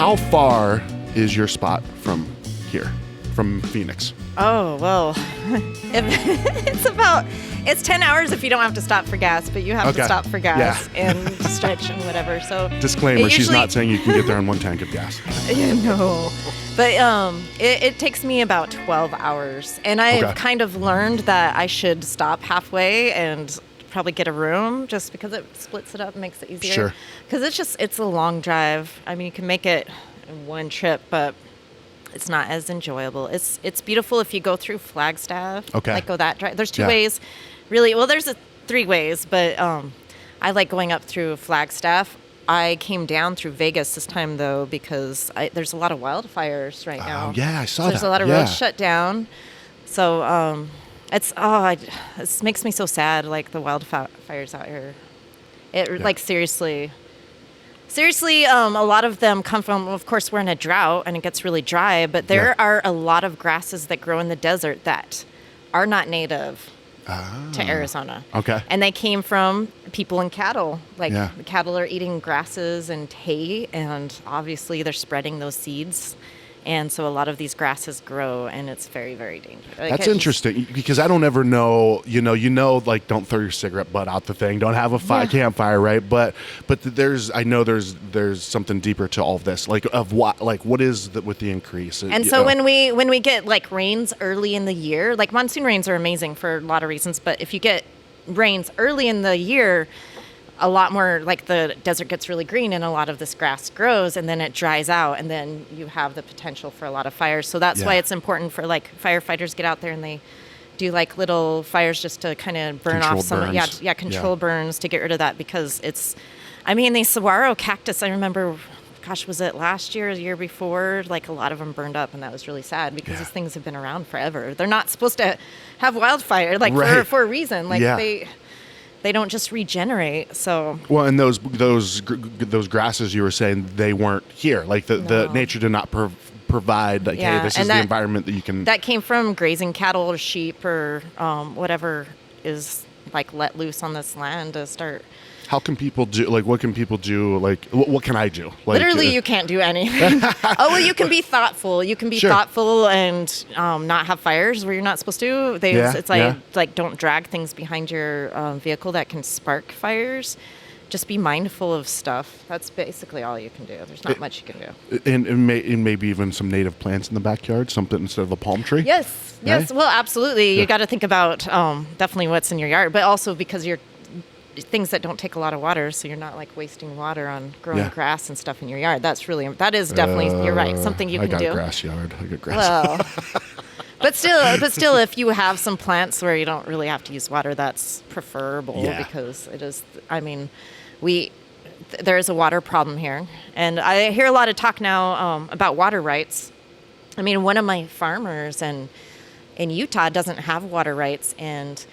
How far is your spot from here, from Phoenix? Oh, well, it's 10 hours if you don't have to stop for gas, but you have to stop for gas and stretch and whatever. So disclaimer, she's not saying you can get there on one tank of gas. Yeah, no. But it takes me about 12 hours. And I've kind of learned that I should stop halfway and probably get a room just because it splits it up and makes it easier. Sure. Because it's a long drive. I mean, you can make it in one trip, but it's not as enjoyable. It's beautiful if you go through Flagstaff. Okay. Like go that drive. There's two ways, really. Well, there's three ways, but I like going up through Flagstaff. I came down through Vegas this time though because there's a lot of wildfires right now. Yeah, I saw that. There's a lot of roads shut down. So it makes me so sad. Like the wildfires out here. Like seriously. Seriously, a lot of them come from, of course, we're in a drought and it gets really dry, but there are a lot of grasses that grow in the desert that are not native to Arizona. Okay. And they came from people and cattle. Like the cattle are eating grasses and hay, and obviously they're spreading those seeds. And so a lot of these grasses grow, and it's very, very dangerous. That's interesting because I don't ever know, like don't throw your cigarette butt out the thing, don't have a campfire, right? But I know there's something deeper to all of this, like what is with the increase? And so when we get like rains early in the year, like monsoon rains are amazing for a lot of reasons, but if you get rains early in the year, a lot more, like the desert gets really green and a lot of this grass grows and then it dries out and then you have the potential for a lot of fires. So that's why it's important for like firefighters get out there and they do like little fires just to kind of burn off some, control burns to get rid of that because the saguaro cactus, I remember, was it last year or the year before? Like a lot of them burned up and that was really sad because these things have been around forever. They're not supposed to have wildfire for a reason. Like they don't just regenerate. So and those grasses you were saying they weren't here. Like the nature did not provide. Like, hey, this is the environment that you can. That came from grazing cattle or sheep or whatever is like let loose on this land to start. How can people do? Like, what can people do? Like, what can I do? Like, literally, you can't do anything. You can be thoughtful. You can be thoughtful and not have fires where you're not supposed to. It's like don't drag things behind your vehicle that can spark fires. Just be mindful of stuff. That's basically all you can do. There's not much you can do. And maybe even some native plants in the backyard, something instead of a palm tree. Yes. Well, absolutely. You got to think about definitely what's in your yard, but also because you're things that don't take a lot of water, so you're not like wasting water on growing grass and stuff in your yard. That is definitely you're right. Something you can do. I got grass yard. I got grass. Well, but still, if you have some plants where you don't really have to use water, that's preferable because it is. I mean, there is a water problem here, and I hear a lot of talk now about water rights. I mean, one of my farmers in Utah doesn't have water rights, and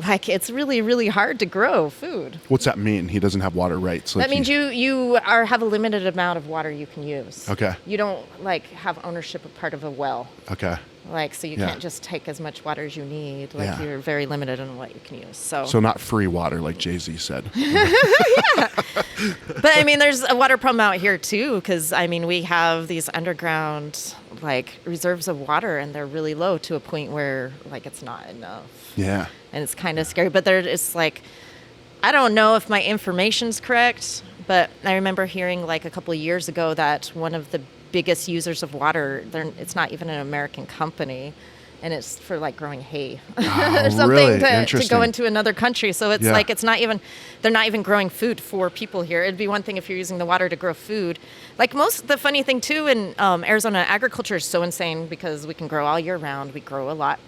like it's really, really hard to grow food. What's that mean? He doesn't have water rights. That means you have a limited amount of water you can use. Okay. You don't like have ownership of part of a well. Okay. Like so you can't just take as much water as you need. Like you're very limited on what you can use. So not free water like Jay-Z said. But I mean, there's a water problem out here too, because I mean we have these underground like reserves of water, and they're really low to a point where like it's not enough. Yeah. And it's kind of scary, but it's like, I don't know if my information's correct, but I remember hearing like a couple of years ago that one of the biggest users of water, it's not even an American company, and it's for like growing hay or something really? to go into another country. So it's like they're not even growing food for people here. It'd be one thing if you're using the water to grow food. Like the funny thing too in Arizona, agriculture is so insane because we can grow all year round. We grow a lot.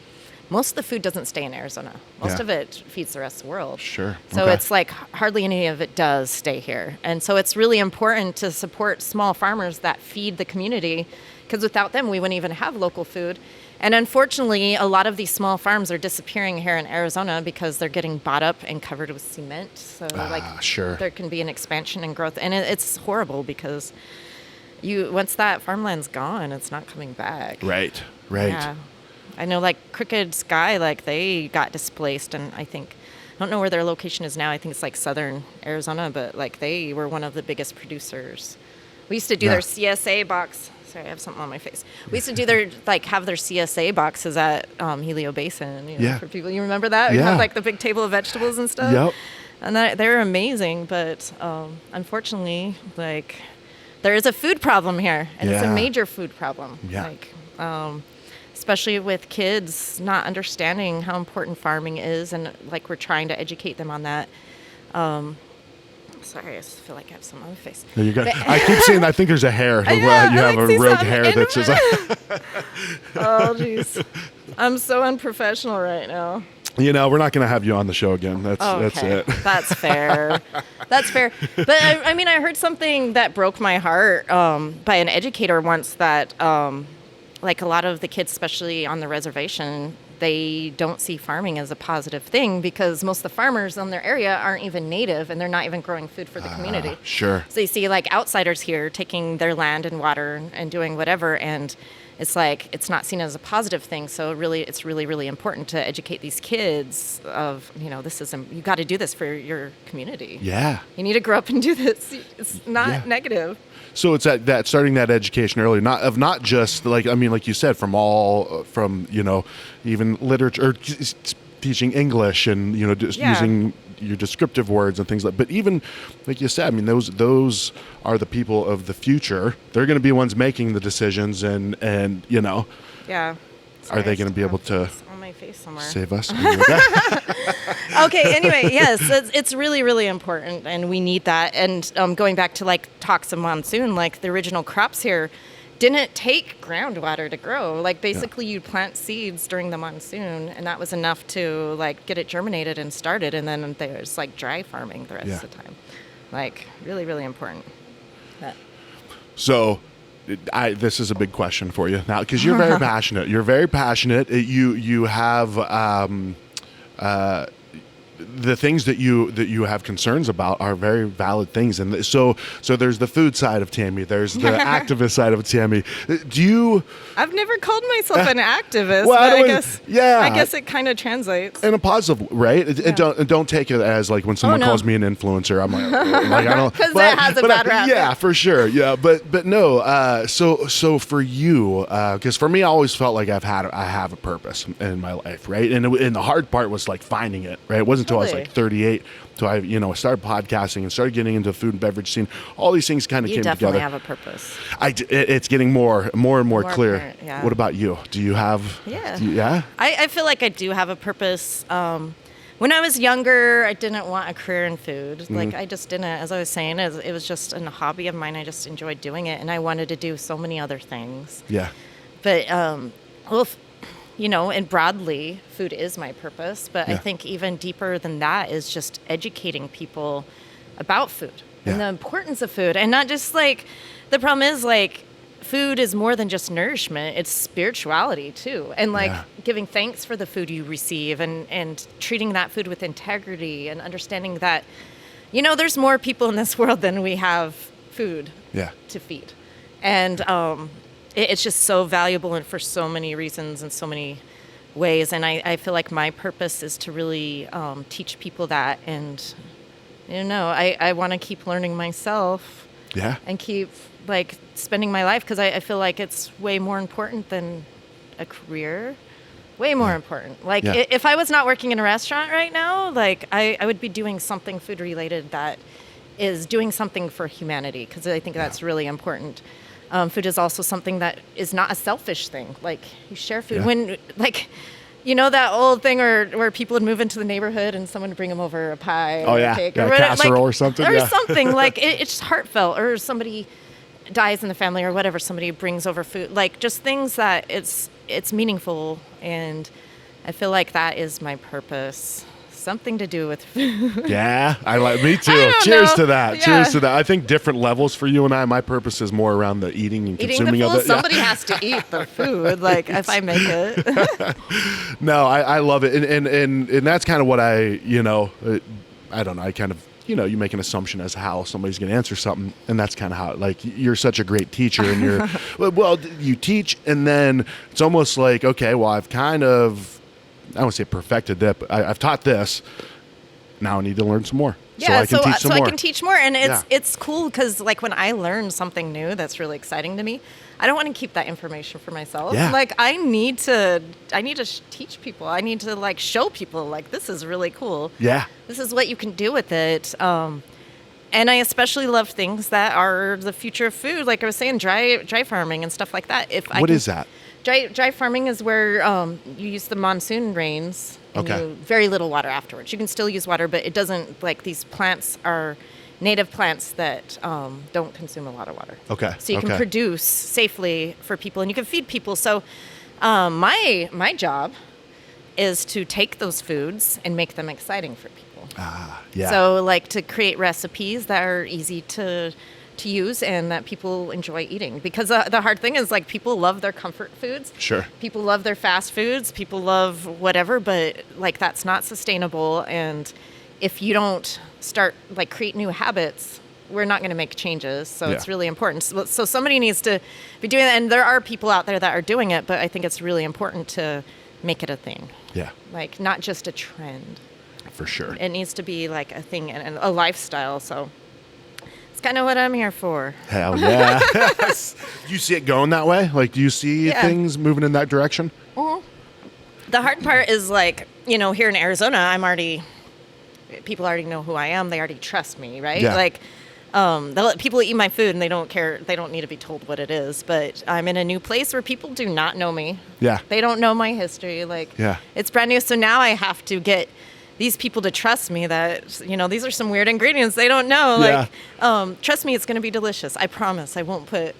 Most of the food doesn't stay in Arizona. Most of it feeds the rest of the world. Sure. So it's like hardly any of it does stay here. And so it's really important to support small farmers that feed the community, because without them, we wouldn't even have local food. And unfortunately, a lot of these small farms are disappearing here in Arizona because they're getting bought up and covered with cement. So there can be an expansion and growth. And it's horrible because once that farmland's gone, it's not coming back. Right. Yeah. I know like Crooked Sky, like they got displaced, and I don't know where their location is now. I think it's like southern Arizona, but like they were one of the biggest producers We used to do their CSA box. Sorry, I have something on my face. We used to do their have their CSA boxes at Helio Basin. For people, you remember that? We have like the big table of vegetables and stuff. Yep. And they're amazing, but unfortunately, like there is a food problem here, and it's a major food problem. Yeah. Like, especially with kids not understanding how important farming is, and like we're trying to educate them on that. Sorry, I just feel like I have some on my face. No, you got. I keep seeing. I think there's a hair. You have a rogue hair that's just. Oh, jeez. I'm so unprofessional right now. We're not going to have you on the show again. That's it. That's fair. That's fair. But I mean, I heard something that broke my heart by an educator once that, like a lot of the kids, especially on the reservation, they don't see farming as a positive thing because most of the farmers in their area aren't even native and they're not even growing food for the community. Sure. So you see like outsiders here taking their land and water and doing whatever, and it's like it's not seen as a positive thing. So it's really important to educate these kids of, this is you got to do this for your community. Yeah. You need to grow up and do this. It's not negative. So it's that starting that education early, not just like you said, from even literature, or teaching English and just using your descriptive words and things but even like you said, those are the people of the future. They're going to be ones making the decisions, and Yeah. Are they going to be able to on my face somewhere save us? Okay, anyway, yes, it's really important, and we need that. And going back to like talks of monsoon, like the original crops here didn't take groundwater to grow. Like basically you'd plant seeds during the monsoon, and that was enough to like get it germinated and started, and then there's like dry farming the rest of the time. Like really important. So this is a big question for you now, because you're very passionate. You're very passionate. You have the things that you have concerns about are very valid things, and so there's the food side of Tammy. There's the activist side of Tammy. I've never called myself an activist, well, but I guess it kind of translates in a positive, right? Don't take it as like when someone calls me an influencer, I'm like I don't, because that has a bad rap. Yeah, for sure. Yeah, but no. So for you, because for me, I always felt like I have a purpose in my life, right? And the hard part was like finding it, right? It wasn't until I was like 38 till I started podcasting and started getting into the food and beverage scene. All these things kind of came together. You definitely have a purpose. It's getting more and more clear. Apparent, yeah. What about you? Do you have? Yeah. I feel like I do have a purpose. When I was younger, I didn't want a career in food. Like I just didn't. As I was saying, it was just a hobby of mine. I just enjoyed doing it, and I wanted to do so many other things. Yeah. But and broadly, food is my purpose. But I think even deeper than that is just educating people about food and the importance of food. And not just like, the problem is like, food is more than just nourishment. It's spirituality too. And like giving thanks for the food you receive, and treating that food with integrity, and understanding that, there's more people in this world than we have food to feed. And, it's just so valuable, and for so many reasons and so many ways. And I feel like my purpose is to really teach people that. And, I want to keep learning myself. Yeah. And keep like spending my life, because I feel like it's way more important than a career. Way more important. Like if I was not working in a restaurant right now, like I would be doing something food related that is doing something for humanity, because I think that's really important. Food is also something that is not a selfish thing. Like you share food when, like, that old thing where people would move into the neighborhood and someone would bring them over a pie or a cake or whatever, casserole or something. Or something like it's just heartfelt, or somebody dies in the family or whatever, somebody brings over food, like just things that it's meaningful. And I feel like that is my purpose. Something to do with food. Yeah, me too. Cheers to that. Yeah. Cheers to that. I think different levels for you and I. My purpose is more around the eating and consuming of it. Somebody has to eat the food. Like if I make it. No, I love it, and that's kind of what I don't know. I kind of you make an assumption as to how somebody's going to answer something, and that's kind of how like you're such a great teacher, and you're you teach, and then it's almost like okay, well I've kind of. I don't say perfected that, but I've taught this. Now I need to learn some more. so I can teach some more. I can teach more, and Yeah. it's cool because like when I learn something new that's really exciting to me, I don't want to keep that information for myself. Yeah. Like I need to teach people. I need to like show people like this is really cool. Yeah. This is what you can do with it. And I especially love things that are the future of food. Like I was saying, dry farming and stuff like that. What is that? Dry farming is where you use the monsoon rains and Okay. you very little water afterwards. You can still use water, but it doesn't, like these plants are native plants that don't consume a lot of water. Okay. So you can Okay. produce safely for people and you can feed people. So my job is to take those foods and make them exciting for people. Yeah. So like to create recipes that are easy to use and that people enjoy eating, because the hard thing is like people love their comfort foods. Sure. People love their fast foods. People love whatever, but like that's not sustainable. And if you don't start like create new habits, we're not going to make changes. So it's really important. So somebody needs to be doing that. And there are people out there that are doing it, but I think it's really important to make it a thing. Yeah. Like not just a trend. For sure. It needs to be like a thing and a lifestyle. So it's kind of what I'm here for. Hell yeah. Do you see it going that way? Like, do you see things moving in that direction? The hard part is like, you know, here in Arizona, people already know who I am. They already trust me, right? Yeah. Like, people eat my food and they don't care. They don't need to be told what it is. But I'm in a new place where people do not know me. Yeah. They don't know my history. Like, it's brand new. So now I have to get these people to trust me that, you know, these are some weird ingredients they don't know. Like, trust me, it's going to be delicious. I promise I won't put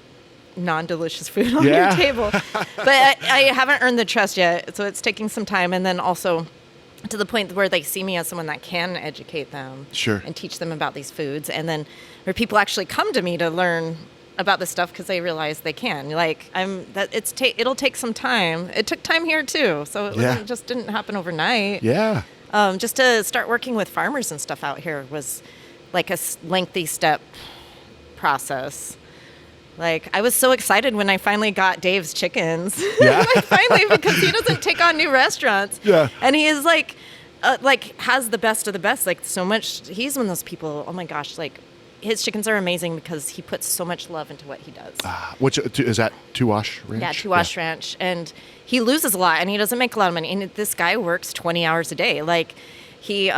non-delicious food on your table. But I haven't earned the trust yet. So it's taking some time. And then also to the point where they see me as someone that can educate them and teach them about these foods. And then where people actually come to me to learn about this stuff because they realize they can. Like it'll take some time. It took time here too. So it just didn't happen overnight. Yeah. Just to start working with farmers and stuff out here was like a lengthy step process. Like I was so excited when I finally got Dave's chickens. Yeah. Like finally, because he doesn't take on new restaurants. Yeah. And he is like has the best of the best. Like so much. He's one of those people. Oh my gosh. Like his chickens are amazing because he puts so much love into what he does. Which is that? Two Wash Ranch? Yeah, Two Wash Ranch. And he loses a lot and he doesn't make a lot of money. And this guy works 20 hours a day. Like he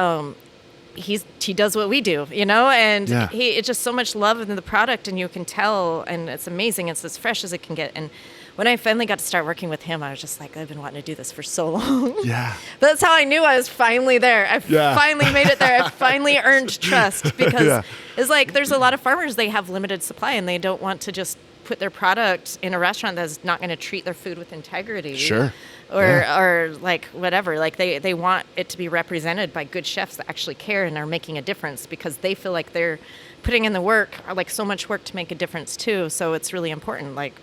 does what we do, you know, and it's just so much love in the product and you can tell, and it's amazing. It's as fresh as it can get. And when I finally got to start working with him, I was just like, I've been wanting to do this for so long. Yeah. But that's how I knew I was finally there. I finally made it there. I finally earned trust because it's like, there's a lot of farmers, they have limited supply and they don't want to just put their product in a restaurant that's not going to treat their food with integrity. Sure. Or like whatever, like they want it to be represented by good chefs that actually care and are making a difference because they feel like they're putting in the work, like so much work to make a difference too. So it's really important, like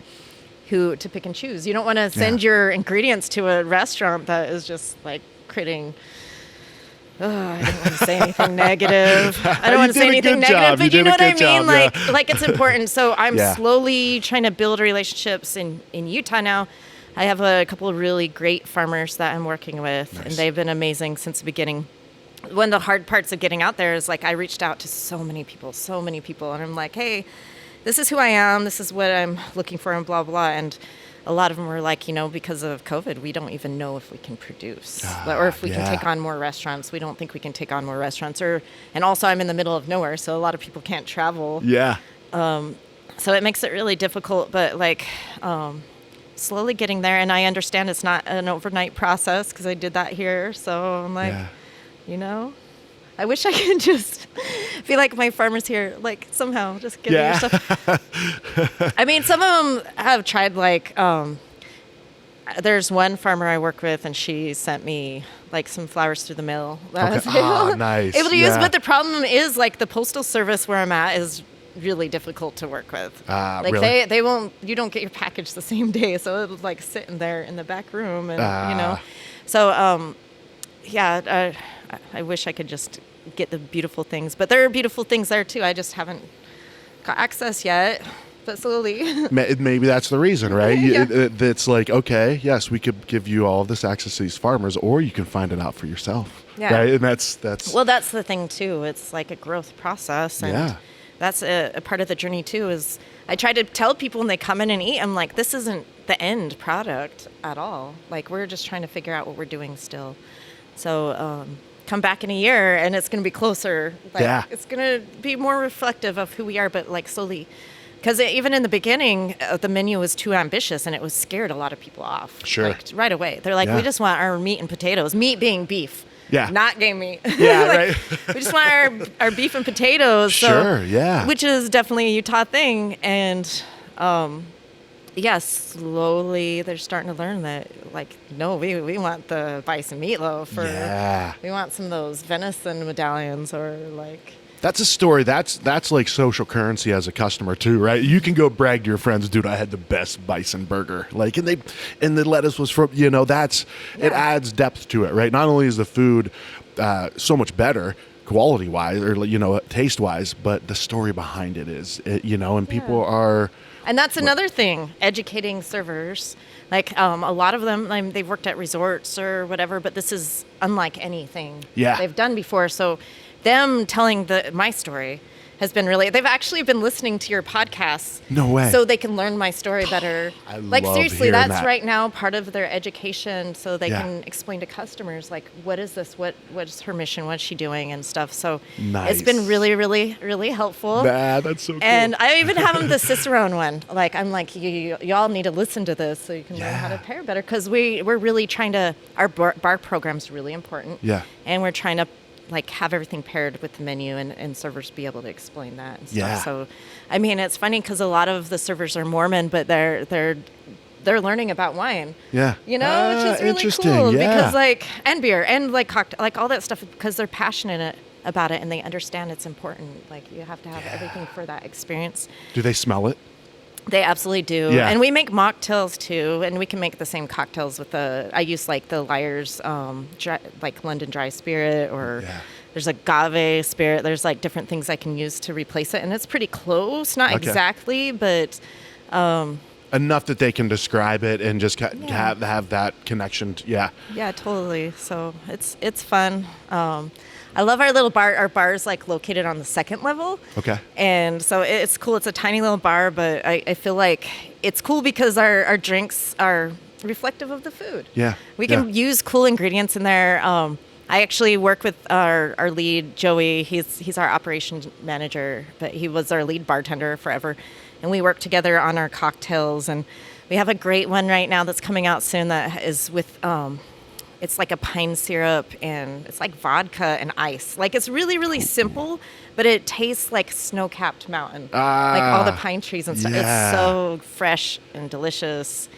who to pick and choose. You don't want to send your ingredients to a restaurant that is just like creating. I don't want to say anything negative. I don't want to say anything negative, but you know what I mean? Like it's important. So I'm slowly trying to build relationships in Utah now. I have a couple of really great farmers that I'm working with, and they've been amazing since the beginning. One of the hard parts of getting out there is like I reached out to so many people, and I'm like, hey, this is who I am, this is what I'm looking for, and blah, blah. And a lot of them were like, you know, because of COVID, we don't even know if we can produce or if we can take on more restaurants. We don't think we can take on more restaurants. And also I'm in the middle of nowhere, so a lot of people can't travel. Yeah. So it makes it really difficult, but like slowly getting there. And I understand it's not an overnight process because I did that here. So I'm like, you know, I wish I could just be like my farmers here, like somehow just get your stuff. I mean, some of them have tried like, there's one farmer I work with and she sent me like some flowers through the mail. That I was nice. able to use. But the problem is like the postal service where I'm at is really difficult to work with. Like really? they won't, you don't get your package the same day. So it was like sitting there in the back room and, you know, so, I wish I could just get the beautiful things, but there are beautiful things there too. I just haven't got access yet. but slowly. Maybe that's the reason, right? Yeah. It's like, okay, yes, we could give you all of this access to these farmers, or you can find it out for yourself. Yeah. Right? And that's Well, that's the thing too. It's like a growth process, and Yeah. that's a part of the journey too. Is I try to tell people when they come in and eat, I'm like, this isn't the end product at all. Like, we're just trying to figure out what we're doing still. So come back in a year, and it's going to be closer. Like, Yeah. it's going to be more reflective of who we are, but like slowly. Because even in the beginning, the menu was too ambitious, and it was scared a lot of people off. Sure. Like, right away. They're like, Yeah. we just want our meat and potatoes. Meat being beef. Yeah. Not game meat. Yeah, Like, right. we just want our beef and potatoes. Sure, yeah. Which is definitely a Utah thing. And slowly they're starting to learn that, like, no, we want the bison meatloaf, or Yeah. we want some of those venison medallions, or like. That's a story. That's like social currency as a customer too, right? You can go brag to your friends, dude, I had the best bison burger. Like, and the lettuce was from, it adds depth to it, right? Not only is the food so much better quality wise, or, taste wise, but the story behind it is, and people are. And that's another thing, educating servers. Like, a lot of them, they've worked at resorts or whatever, but this is unlike anything they've done before. So them telling my story has been really, they've actually been listening to your podcasts. No way. So they can learn my story better. I like, love seriously, hearing that's that. right now part of their education, so they Yeah. can explain to customers, like, what is this? What's her mission? What's she doing? And stuff. So Nice. it's been really, really, really helpful. That's so cool. And I even have them the Cicerone one. Like, I'm like, y'all need to listen to this so you can learn how to pair better. Because we're really trying to, our bar program's really important. Yeah. And we're trying to, like, have everything paired with the menu, and servers be able to explain that and stuff. Yeah. So, I mean, it's funny because a lot of the servers are Mormon, but they're learning about wine. Yeah. You know, which is really interesting. cool, Yeah. because, like, and beer and like cocktail, like all that stuff, because they're passionate about it and they understand it's important. Like, you have to have everything for that experience. Do they smell it? They absolutely do. Yeah. And we make mocktails too, and we can make the same cocktails with I use like the Lyre's, like London Dry Spirit, or there's agave spirit. There's like different things I can use to replace it, and it's pretty close, not exactly, but Enough that they can describe it and just have that connection. Yeah. yeah, totally. So it's fun. I love our little bar. Our bar is like located on the second level. Okay. And so it's cool. It's a tiny little bar, but I feel like it's cool because our drinks are reflective of the food. Yeah. We can use cool ingredients in there. I actually work with our lead, Joey. He's our operations manager, but he was our lead bartender forever. And we work together on our cocktails. And we have a great one right now that's coming out soon that is with... it's like a pine syrup, and it's like vodka and ice. Like, it's really, really simple, but it tastes like snow-capped mountain. Like all the pine trees and stuff. yeah. It's so fresh and delicious.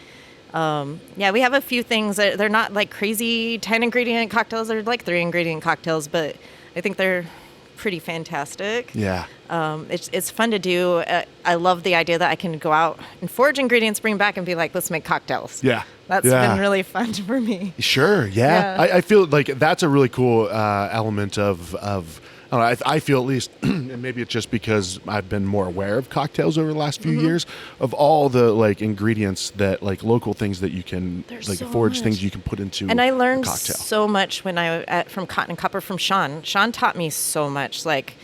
We have a few things that they're not like crazy 10-ingredient cocktails. They're like 3-ingredient cocktails, but I think they're pretty fantastic. Yeah. It's fun to do. I love the idea that I can go out and forage ingredients, bring back, and be like, let's make cocktails. Yeah. That's been really fun for me. Sure. Yeah. I feel like that's a really cool element of I don't know, I feel at least, and maybe it's just because I've been more aware of cocktails over the last few years, of all the like ingredients that like local things that you can There's so forage much. things you can put into And I learned a cocktail. so much when from Cotton and Copper from Sean. Sean taught me so much. Like,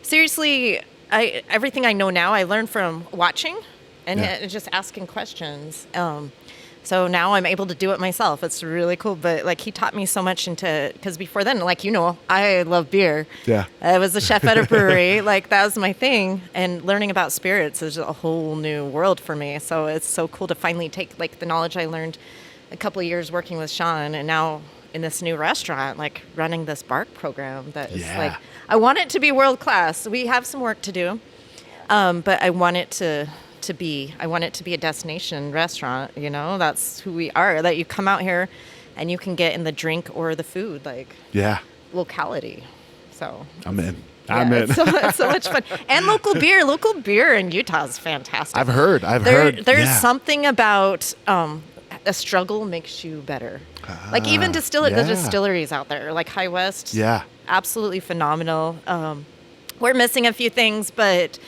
seriously, everything I know now I learned from watching and just asking questions. So now I'm able to do it myself. It's really cool. But like, he taught me so much because before then, like, I love beer. Yeah. I was a chef at a brewery. Like, that was my thing. And learning about spirits is a whole new world for me. So it's so cool to finally take like the knowledge I learned a couple of years working with Sean, and now in this new restaurant, like running this bar program that is like, I want it to be world class. We have some work to do. But I want it to be a destination restaurant, that's who we are, that you come out here and you can get in the drink or the food, like locality. So I'm in. It's so much fun. And local beer in Utah is fantastic. I've heard. There's something about a struggle makes you better. Like, even the distilleries out there, like High West. Yeah. Absolutely phenomenal. We're missing a few things, but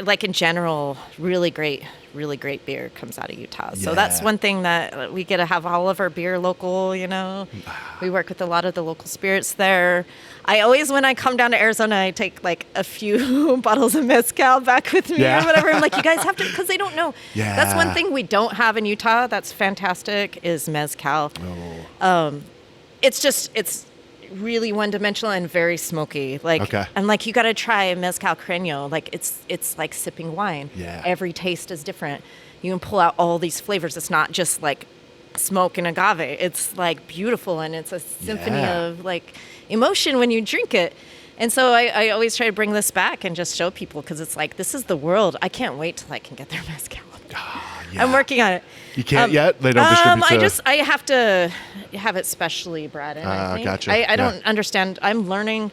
like in general, really great beer comes out of Utah. So that's one thing that we get to have all of our beer local, you know. We work with a lot of the local spirits there. I always, when I come down to Arizona, I take like a few bottles of mezcal back with me or whatever. I'm like, you guys have to, because they don't know. Yeah. That's one thing we don't have in Utah that's fantastic is mezcal. It's really one-dimensional and very smoky. Like, I'm like, you got to try mezcal creno. Like, it's like sipping wine. Yeah. Every taste is different. You can pull out all these flavors. It's not just like smoke and agave. It's like beautiful, and it's a symphony of like emotion when you drink it. And so I always try to bring this back and just show people, because it's like, this is the world. I can't wait till I can get their mezcal. I'm working on it. You can't yet? They don't distribute I have to have it specially bred in, I think. Gotcha. I don't understand. I'm learning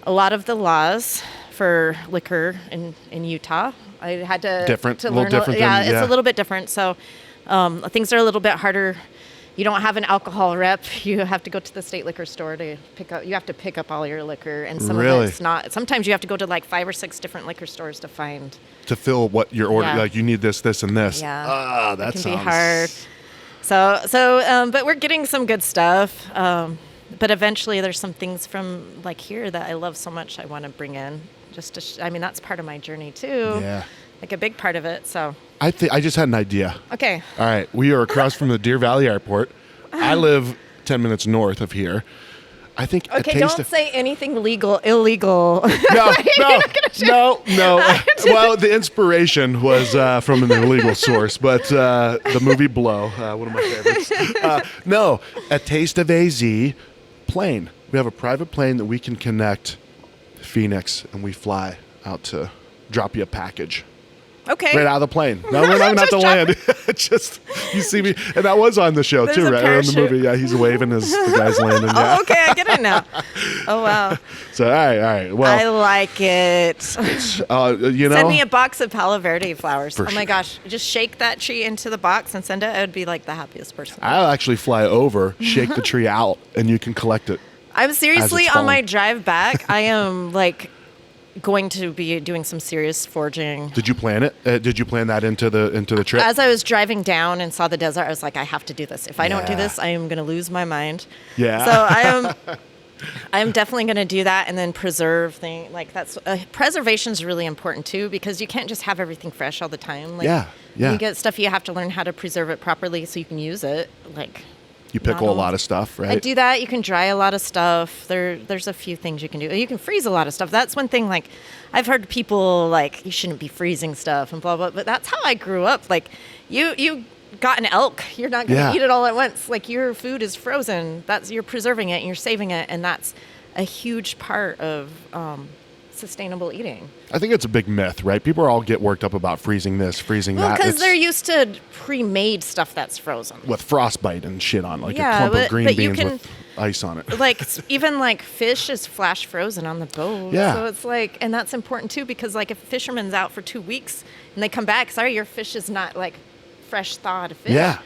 a lot of the laws for liquor in Utah. I had to learn. A little different. It's a little bit different. So things are a little bit harder. You don't have an alcohol rep. You have to go to the state liquor store to pick up. You have to pick up all your liquor, and some of it's not. Sometimes you have to go to like 5 or 6 different liquor stores to find. To fill what you're ordering. Like, you need this, this, and this. Yeah. That can sounds be hard. So, but we're getting some good stuff. But eventually, there's some things from like here that I love so much. I want to bring in just to. I mean, that's part of my journey too. Yeah. Like a big part of it. So. I just had an idea. Okay. All right. We are across from the Deer Valley Airport. I live 10 minutes north of here. I think. Okay, don't say anything illegal. No. Well, the inspiration was from an illegal source, but the movie Blow, one of my favorites. No, a Taste of AZ plane. We have a private plane that we can connect Phoenix, and we fly out to drop you a package. Okay. Right out of the plane. No, we're not going to land. Just, you see me. And that was on the show, too, right? Or in the movie. Yeah, he's waving as the guy's landing. Yeah. Oh, okay. I get it now. Oh, wow. So, all right. Well, I like it. You know. Send me a box of Palo Verde flowers. Oh, my gosh. Just shake that tree into the box and send it. I would be like the happiest person. I'll actually fly over, shake the tree out, and you can collect it. I'm seriously, on my drive back, I am like going to be doing some serious foraging. Did you plan it? Did you plan that into the trip? As I was driving down and saw the desert, I was like, I have to do this. If I don't do this, I am going to lose my mind. Yeah. So I am definitely going to do that, and then preserve things. Like that's preservation is really important too, because you can't just have everything fresh all the time. Like, you get stuff, you have to learn how to preserve it properly so you can use it. Like. You pickle a lot of stuff, right? I do that. You can dry a lot of stuff. There's a few things you can do. You can freeze a lot of stuff. That's one thing, like, I've heard people, like, you shouldn't be freezing stuff and blah, blah, but that's how I grew up. Like, you got an elk. You're not going to eat it all at once. Like, your food is frozen. You're preserving it and you're saving it, and that's a huge part of sustainable eating. I think it's a big myth, right? People all get worked up about freezing this, freezing that. Well, because they're used to pre-made stuff that's frozen. With frostbite and shit on, like a clump of green beans with ice on it. Like, even like fish is flash frozen on the boat. Yeah. So it's like, and that's important too, because like if a fisherman's out for 2 weeks and they come back, sorry, your fish is not like fresh thawed fish. Yeah.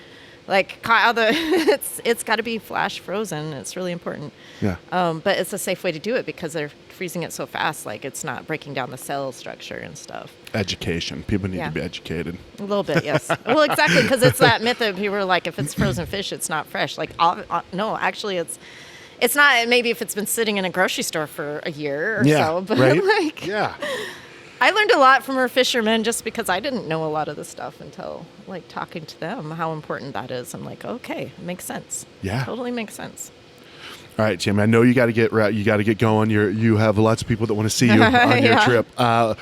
Like caught out it's got to be flash frozen. It's really important. Yeah. But it's a safe way to do it because they're freezing it so fast. Like it's not breaking down the cell structure and stuff. Education. People need to be educated. A little bit, yes. Well, exactly, because it's that myth that people are like, if it's frozen fish, it's not fresh. Like, no, actually, it's not. Maybe if it's been sitting in a grocery store for a year or so, but like, I learned a lot from our fishermen just because I didn't know a lot of the stuff until like talking to them, how important that is. I'm like, okay, it makes sense. Yeah. Totally makes sense. All right, Tim, I know you got to get going. You have lots of people that want to see you on your trip. The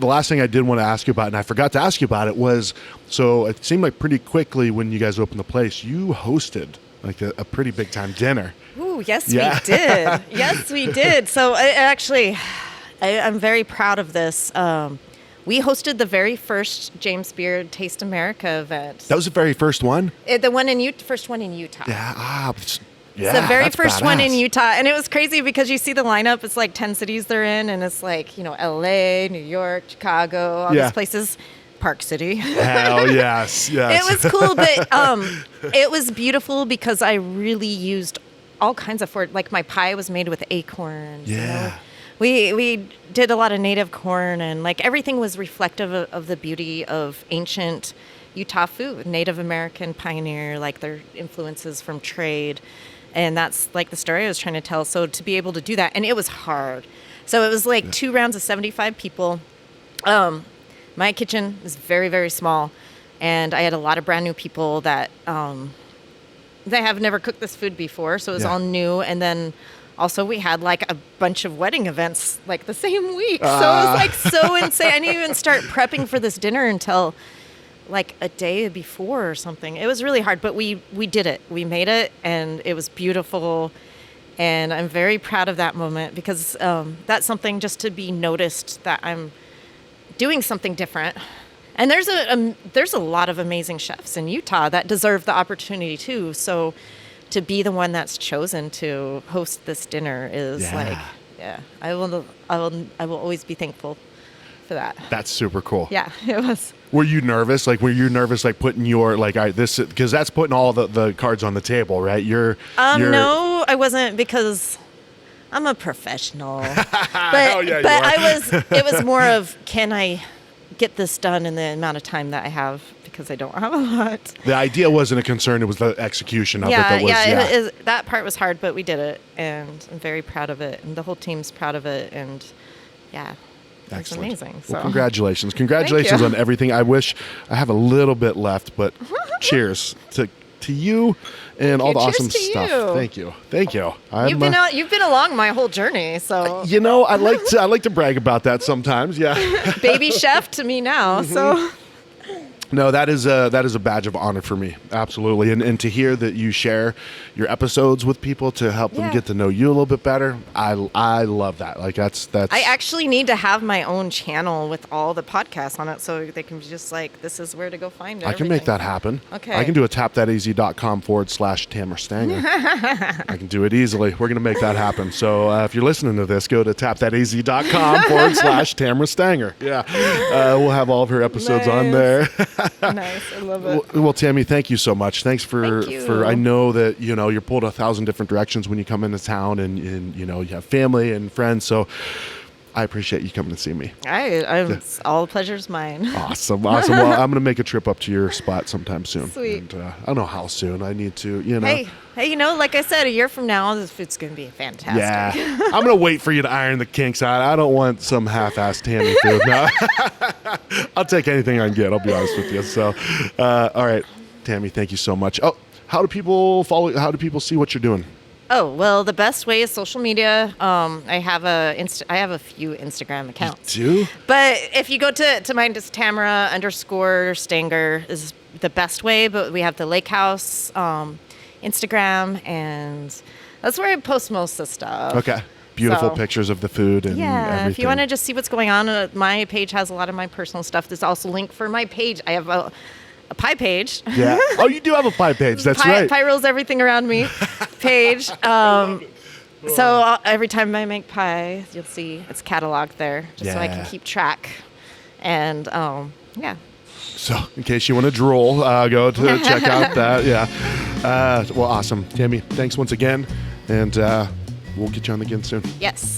last thing I did want to ask you about, and I forgot to ask you about it, was, so it seemed like pretty quickly when you guys opened the place, you hosted like a pretty big time dinner. Ooh, yes, we did. Yes, we did. So I'm very proud of this. We hosted the very first James Beard Taste America event. That was the very first one? First one in Utah. Yeah. It's the very first one in Utah. And it was crazy because you see the lineup. It's like 10 cities they're in. And it's like, LA, New York, Chicago, all these places. Park City. Hell yes. It was cool, but it was beautiful because I really used all kinds of like my pie was made with acorns. We did a lot of native corn, and like everything was reflective of the beauty of ancient Utah food, Native American pioneer, like their influences from trade. And that's like the story I was trying to tell. So to be able to do that, and it was hard. So it was like 2 rounds of 75 people. My kitchen is very, very small, and I had a lot of brand new people that they have never cooked this food before, so it was all new. And then also we had like a bunch of wedding events like the same week, so it was like so insane. I didn't even start prepping for this dinner until like a day before or something. It was really hard, but we did it. We made it, and it was beautiful. And I'm very proud of that moment because that's something just to be noticed that I'm doing something different. And there's a lot of amazing chefs in Utah that deserve the opportunity too. So to be the one that's chosen to host this dinner is I will always be thankful for that. That's super cool. Yeah, it was. Were you nervous? Like, putting your, like, this, because that's putting all the cards on the table, right? You're No, I wasn't, because I'm a professional. But it was more of, can I get this done in the amount of time that I have, because I don't have a lot. The idea wasn't a concern, it was the execution of it that was, that part was hard, but we did it, and I'm very proud of it, and the whole team's proud of it, and yeah. It's amazing. So. Well, congratulations on everything. I wish I have a little bit left, but cheers to you and all the awesome stuff. Thank you. You've been along my whole journey, so I like to brag about that sometimes. Yeah, baby chef to me now. So. No, that is a badge of honor for me, absolutely, and to hear that you share your episodes with people to help them get to know you a little bit better. I love that. Like that's. I actually need to have my own channel with all the podcasts on it, so they can be just like, this is where to go find it. I can make that happen. Okay. I can do a tapthataz.com/Tamara Stanger. I can do it easily. We're gonna make that happen. So if you're listening to this, go to tapthataz.com/Tamara Stanger. Yeah, we'll have all of her episodes on there. Nice, I love it. Well, Tammy, thank you so much. Thanks for I know that you're pulled 1,000 different directions when you come into town, and you have family and friends. So I appreciate you coming to see me. All the pleasure's mine. Awesome. Well, I'm gonna make a trip up to your spot sometime soon. Sweet. And, I don't know how soon. I need to. Hey, like I said, a year from now, this food's gonna be fantastic. Yeah, I'm gonna wait for you to iron the kinks out. I don't want some half-assed Tammy food. No. I'll take anything I can get. I'll be honest with you. So, all right, Tammy, thank you so much. Oh, how do people follow? How do people see what you're doing? Oh, well, the best way is social media. I have a few Instagram accounts. You do? But if you go to mine, it's Tamara_Stanger is the best way. But we have the Lake House Instagram, and that's where I post most of the stuff. Okay. Beautiful pictures of the food and everything. If you want to just see what's going on, my page has a lot of my personal stuff. There's also a link for my page. I have a pie page. Yeah. Oh, you do have a pie page. That's right. Pie rules everything around me page. So every time I make pie, you'll see it's cataloged there, just so I can keep track. And So in case you want to drool, go to check out that. Yeah. Well, awesome. Tammy, thanks once again. And we'll get you on again soon. Yes.